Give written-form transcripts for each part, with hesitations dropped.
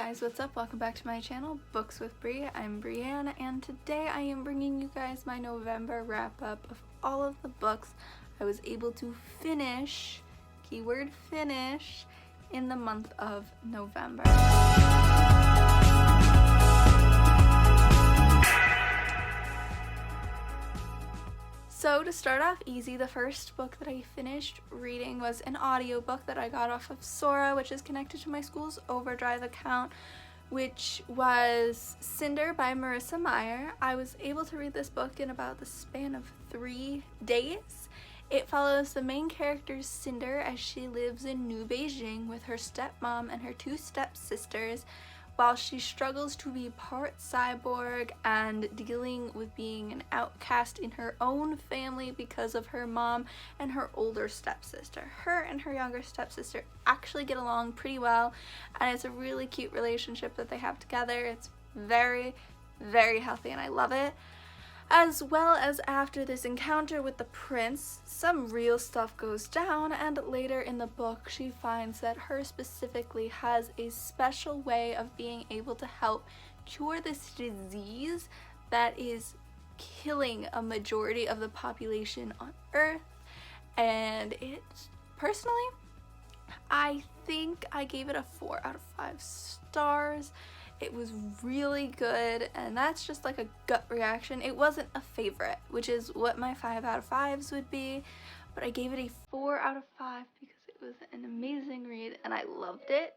guys, what's up? Welcome back to my channel, Books with Brie. I'm Brianna, and today I am bringing you guys my November wrap-up of all of the books I was able to finish, keyword finish, in the month of November. So to start off easy, the first book that I finished reading was an audiobook that I got off of Sora, which is connected to my school's Overdrive account, which was Cinder by Marissa Meyer. I was able to read this book in about the span of 3 days. It follows the main character Cinder as she lives in New Beijing with her stepmom and her 2 stepsisters, while she struggles to be part cyborg and dealing with being an outcast in her own family because of her mom and her older stepsister. Her and her younger stepsister actually get along pretty well, and it's a really cute relationship that they have together. It's very, very healthy and I love it. As well as after this encounter with the prince, some real stuff goes down, and later in the book she finds that her specifically has a special way of being able to help cure this disease that is killing a majority of the population on Earth. And it, personally, I think I gave it a 4 out of 5 stars. It was really good, and that's just like a gut reaction. It wasn't a favorite, which is what my 5 out of 5s would be, but I gave it a 4 out of 5 because it was an amazing read and I loved it.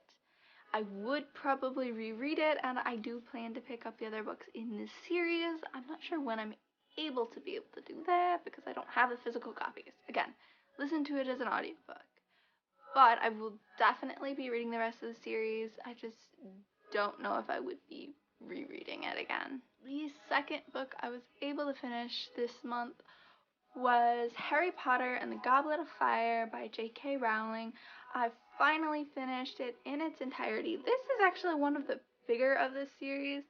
I would probably reread it, and I do plan to pick up the other books in this series. I'm not sure when I'm able to be able to do that because I don't have the physical copies. Again, listen to it as an audiobook. But I will definitely be reading the rest of the series. I just don't know if I would be rereading it again. The second book I was able to finish this month was Harry Potter and the Goblet of Fire by J.K. Rowling. I finally finished it in its entirety. This is actually one of the bigger of the series.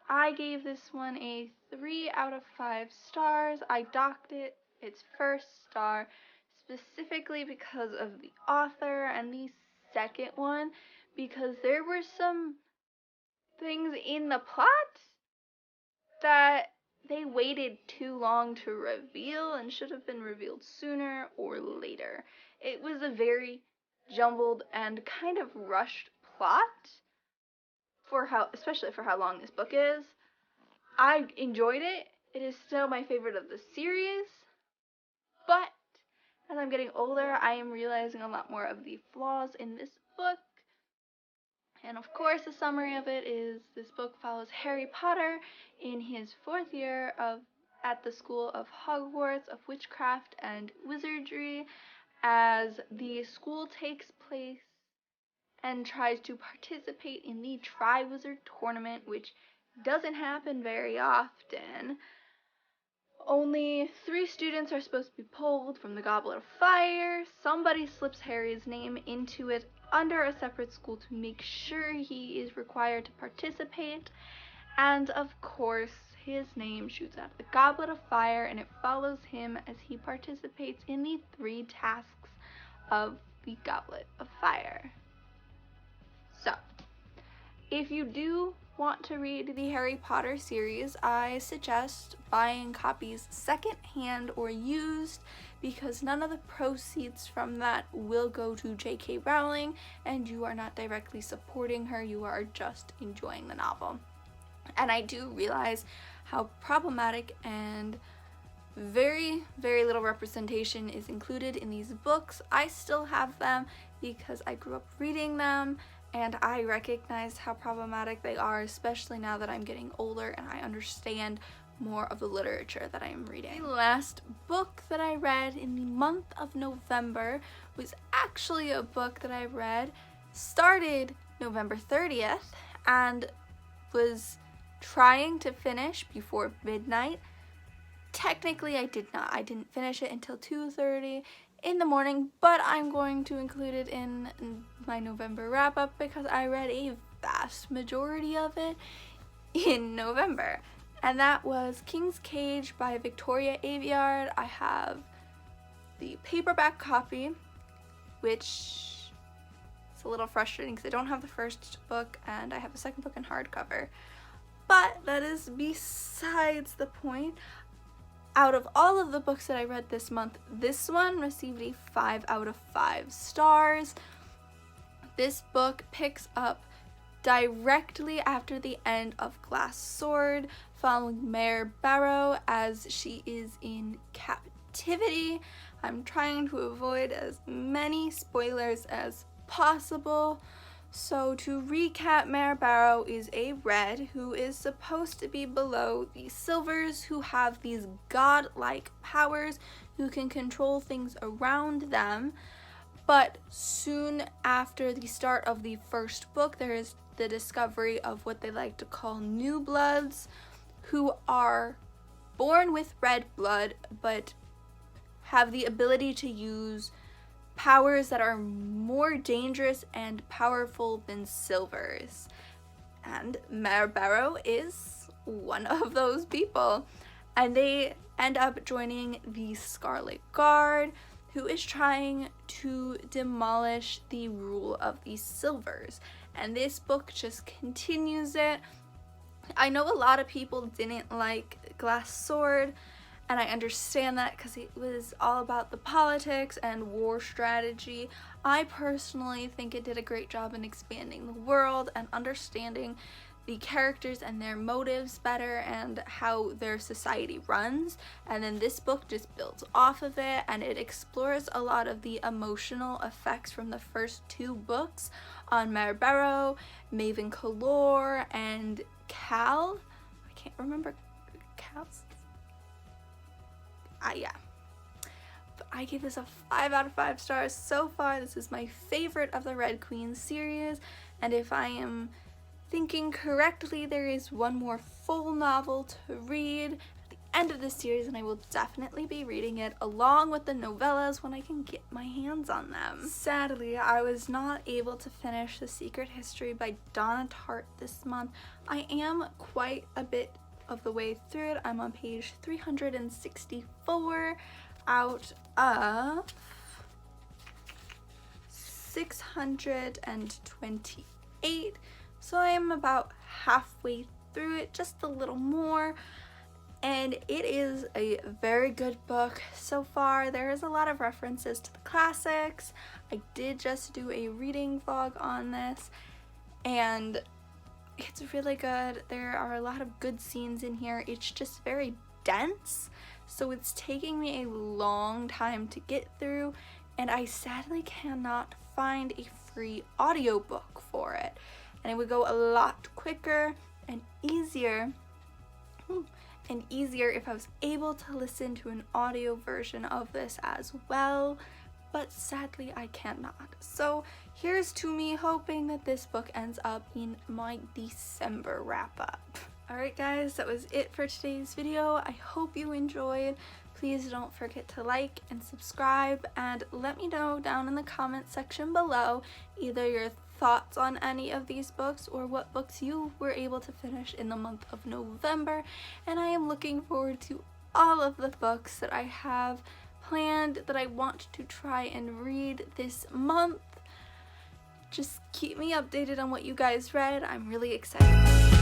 I gave this one a 3 out of 5 stars. I docked it its first star specifically because of the author, and the second one because there were some things in the plot that they waited too long to reveal and should have been revealed sooner or later. It was a very jumbled and kind of rushed plot especially for how long this book is. I enjoyed it. It is still my favorite of the series, but as I'm getting older, I am realizing a lot more of the flaws in this book. And of course, the summary of it is this book follows Harry Potter in his 4th year at the School of Hogwarts of Witchcraft and Wizardry, as the school takes place and tries to participate in the Triwizard Tournament, which doesn't happen very often. Only 3 students are supposed to be pulled from the Goblet of Fire. Somebody slips Harry's name into it under a separate school to make sure he is required to participate, and of course his name shoots out of the Goblet of Fire, and it follows him as he participates in the 3 tasks of the Goblet of Fire. So, if you do want to read the Harry Potter series, I suggest buying copies secondhand or used, because none of the proceeds from that will go to J.K. Rowling, and you are not directly supporting her, you are just enjoying the novel. And I do realize how problematic and very, very little representation is included in these books. I still have them because I grew up reading them, and I recognize how problematic they are, especially now that I'm getting older and I understand more of the literature that I am reading. The last book that I read in the month of November was actually a book that I read, started November 30th, and was trying to finish before midnight. Technically, I didn't finish it until 2:30 in the morning, but I'm going to include it in my November wrap-up because I read a vast majority of it in November, and that was King's Cage by Victoria Aveyard. I have the paperback copy, which It's a little frustrating because I don't have the first book and I have the second book in hardcover. But that is besides the point. Out of all of the books that I read this month, this one received a 5 out of 5 stars. This book picks up directly after the end of Glass Sword, following Mare Barrow as she is in captivity. I'm trying to avoid as many spoilers as possible. So to recap, Mare Barrow is a red who is supposed to be below the silvers, who have these godlike powers, who can control things around them. But soon after the start of the first book, there is the discovery of what they like to call new bloods, who are born with red blood but have the ability to use powers that are more dangerous and powerful than silvers. And Mare Barrow is one of those people. And they end up joining the Scarlet Guard, who is trying to demolish the rule of the silvers. And this book just continues it. I know a lot of people didn't like Glass Sword, and I understand that because it was all about the politics and war strategy. I personally think it did a great job in expanding the world and understanding the characters and their motives better and how their society runs. And then this book just builds off of it, and it explores a lot of the emotional effects from the first 2 books on Mare Barrow, Maven Kalor, and Cal. I can't remember Cal's. Yeah. But I gave this a 5 out of 5 stars so far. This is my favorite of the Red Queen series, and if I am thinking correctly, there is one more full novel to read at the end of this series, and I will definitely be reading it along with the novellas when I can get my hands on them. Sadly, I was not able to finish The Secret History by Donna Tartt this month. I am quite a bit of the way through it. I'm on page 364 out of 628. So I am about halfway through it, just a little more. And it is a very good book so far. There is a lot of references to the classics. I did just do a reading vlog on this, and it's really good. There are a lot of good scenes in here. It's just very dense, so it's taking me a long time to get through, and I sadly cannot find a free audiobook for it. And it would go a lot quicker and easier if I was able to listen to an audio version of this as well, but sadly I cannot. So here's to me hoping that this book ends up in my December wrap up. Alright guys, that was it for today's video. I hope you enjoyed. Please don't forget to like and subscribe, and let me know down in the comment section below either your thoughts on any of these books or what books you were able to finish in the month of November. And I am looking forward to all of the books that I have planned that I want to try and read this month. Just keep me updated on what you guys read. I'm really excited.